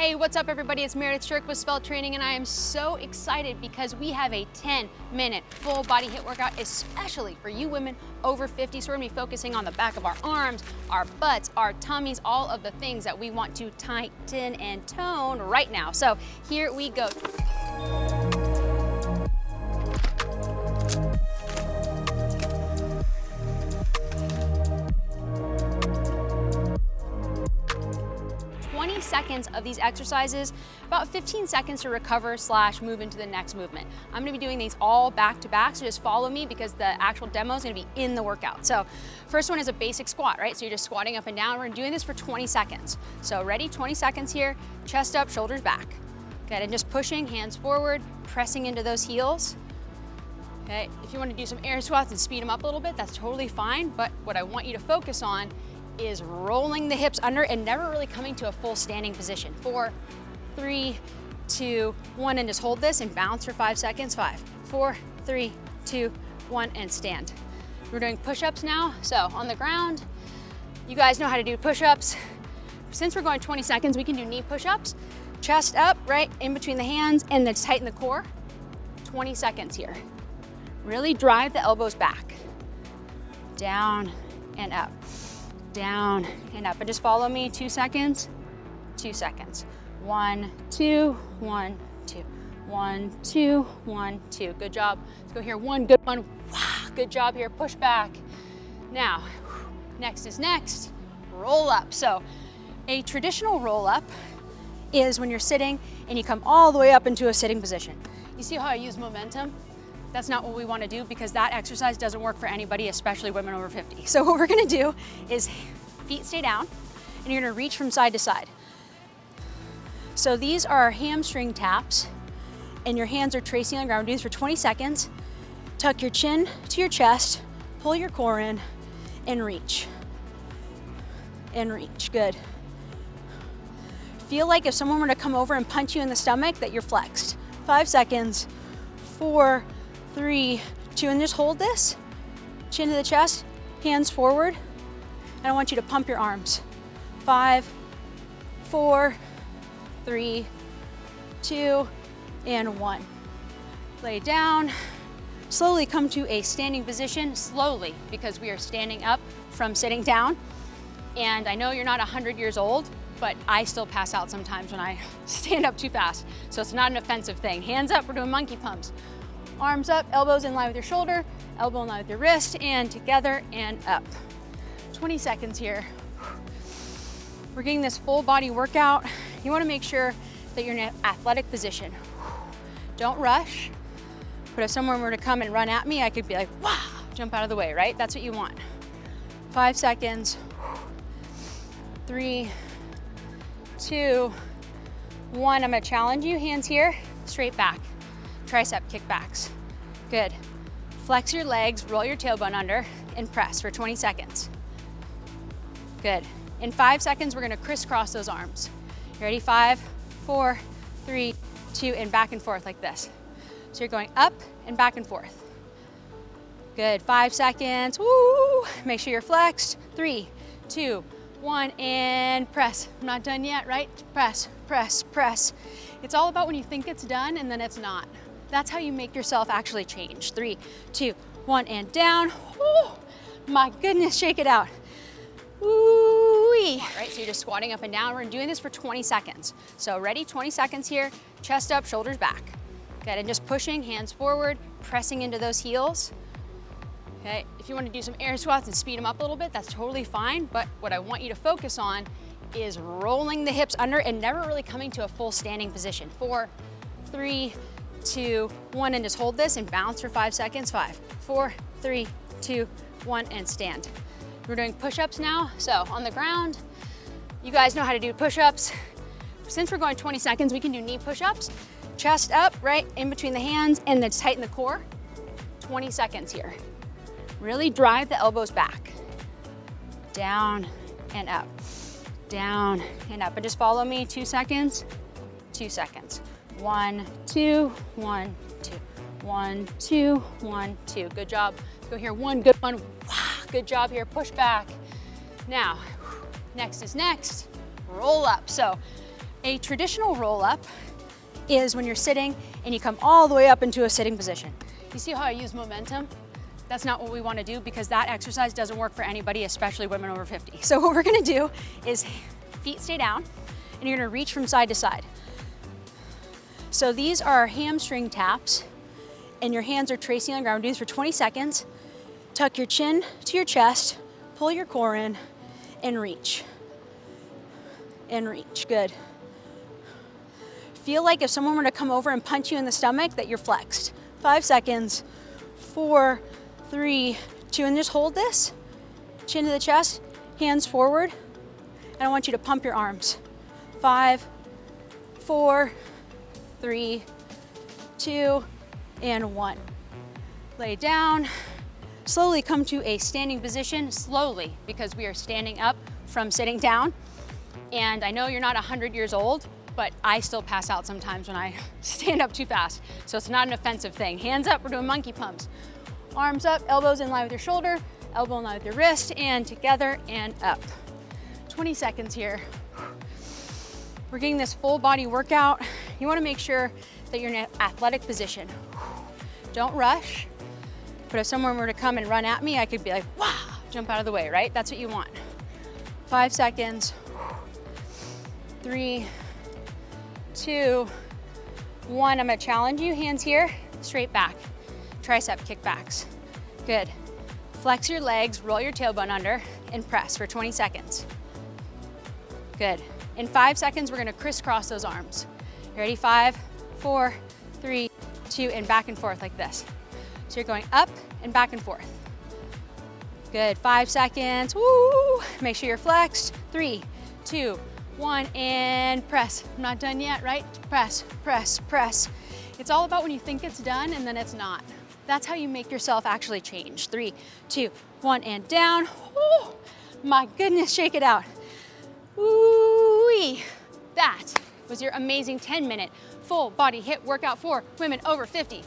Hey, what's up everybody? It's Meredith Strick with Svelte Training, and I am so excited because we have a 10-minute full body HIIT workout, especially for you women over 50. So we're gonna be focusing on the back of our arms, our butts, our tummies, all of the things that we want to tighten and tone right now. So here we go. Seconds of these exercises, about 15 seconds to recover / move into the next movement. I'm gonna be doing these all back to back, so just follow me because the actual demo is gonna be in the workout. So first one is a basic squat, right? So you're just squatting up and down. We're doing this for 20 seconds. So ready, 20 seconds here, chest up, shoulders back. Good, and just pushing, hands forward, pressing into those heels. Okay, if you wanna do some air squats and speed them up a little bit, that's totally fine, but what I want you to focus on is rolling the hips under and never really coming to a full standing position. 4, 3, 2, 1, and just hold this and bounce for 5 seconds. 5, 4, 3, 2, 1, and stand. We're doing push-ups now. So on the ground, you guys know how to do push-ups. Since we're going 20 seconds, we can do knee push-ups. Chest up, right, in between the hands, and then tighten the core. 20 seconds here. Really drive the elbows back. Down and up. Down and up, and just follow me. 2 seconds, 2 seconds. 1, 2, 1, 2, 1, 2, 1, 2. Good job. Let's go here. 1, good one. Good job here. Push back. Now, next is next. Roll up. So, a traditional roll up is when you're sitting and you come all the way up into a sitting position. You see how I use momentum? That's not what we want to do because that exercise doesn't work for anybody, especially women over 50. So what we're gonna do is feet stay down and you're gonna reach from side to side. So these are hamstring taps and your hands are tracing on the ground. Do this for 20 seconds. Tuck your chin to your chest, pull your core in and reach. And reach, good. Feel like if someone were to come over and punch you in the stomach that you're flexed. 5 seconds, 4, 3, 2, and just hold this. Chin to the chest, hands forward. And I want you to pump your arms. 5, 4, 3, 2, and 1. Lay down. Slowly come to a standing position, slowly, because we are standing up from sitting down. And I know you're not 100 years old, but I still pass out sometimes when I stand up too fast. So it's not an offensive thing. Hands up, we're doing monkey pumps. Arms up, elbows in line with your shoulder, elbow in line with your wrist, and together and up. 20 seconds here. We're getting this full body workout. You wanna make sure that you're in an athletic position. Don't rush, but if someone were to come and run at me, I could be like, wow, jump out of the way, right? That's what you want. 5 seconds. 3, 2, 1. I'm gonna challenge you, hands here, straight back. Tricep kickbacks. Good. Flex your legs, roll your tailbone under, and press for 20 seconds. Good. In 5 seconds, we're gonna crisscross those arms. You ready? 5, 4, 3, 2, and back and forth like this. So you're going up and back and forth. Good. 5 seconds. Woo! Make sure you're flexed. 3, 2, 1, and press. I'm not done yet, right? Press, press, press. It's all about when you think it's done and then it's not. That's how you make yourself actually change. 3, 2, 1, and down. Woo! My goodness, shake it out. Woo-wee. Right, so you're just squatting up and down. We're doing this for 20 seconds. So ready, 20 seconds here. Chest up, shoulders back. Good, and just pushing, hands forward, pressing into those heels. Okay, if you want to do some air squats and speed them up a little bit, that's totally fine. But what I want you to focus on is rolling the hips under and never really coming to a full standing position. 4, 3, 2, 1, and just hold this and bounce for 5 seconds. 5, 4, 3, 2, 1, and stand. We're doing push-ups now. So on the ground, you guys know how to do push-ups. Since we're going 20 seconds, we can do knee push-ups. Chest up, right, in between the hands, and then tighten the core. 20 seconds here. Really drive the elbows back. Down and up. Down and up. And just follow me. 2 seconds, 2 seconds. 1, 2, 1, 2, 1, 2, 1, 2. Good job. Let's go here. 1, good one. Good job here. Push back. Now, next is next. Roll up. So A traditional roll up is when you're sitting and you come all the way up into a sitting position. You see how I use momentum? That's not what we want to do because that exercise doesn't work for anybody, especially women over 50. So what we're going to do is feet stay down and you're going to reach from side to side. So these are hamstring taps and your hands are tracing on the ground. Do this for 20 seconds. Tuck your chin to your chest, pull your core in and reach. And reach, good. Feel like if someone were to come over and punch you in the stomach that you're flexed. 5 seconds, 4, 3, 2, and just hold this. Chin to the chest, hands forward. And I want you to pump your arms. 5, 4, 3, 2, and 1. Lay down. Slowly come to a standing position, slowly, because we are standing up from sitting down. And I know you're not 100 years old, but I still pass out sometimes when I stand up too fast. So it's not an offensive thing. Hands up, we're doing monkey pumps. Arms up, elbows in line with your shoulder, elbow in line with your wrist, and together and up. 20 seconds here. We're getting this full body workout. You wanna make sure that you're in an athletic position. Don't rush, but if someone were to come and run at me, I could be like, wow, jump out of the way, right? That's what you want. 5 seconds. 3, 2, 1. I'm gonna challenge you, hands here, straight back. Tricep kickbacks. Good. Flex your legs, roll your tailbone under, and press for 20 seconds. Good. In 5 seconds, we're gonna crisscross those arms. You ready? 5, 4, 3, 2, and back and forth like this. So you're going up and back and forth. Good, 5 seconds, woo! Make sure you're flexed. 3, 2, 1, and press. I'm not done yet, right? Press, press, press. It's all about when you think it's done and then it's not. That's how you make yourself actually change. 3, 2, 1, and down. Woo! My goodness, shake it out. Woo-wee. That was your amazing 10-minute full body HIIT workout for women over 50.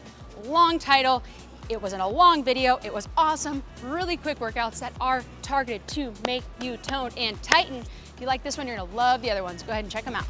Long title. It wasn't a long video. It was awesome, really quick workouts that are targeted to make you tone and tighten. If you like this one, you're gonna love the other ones. Go ahead and check them out.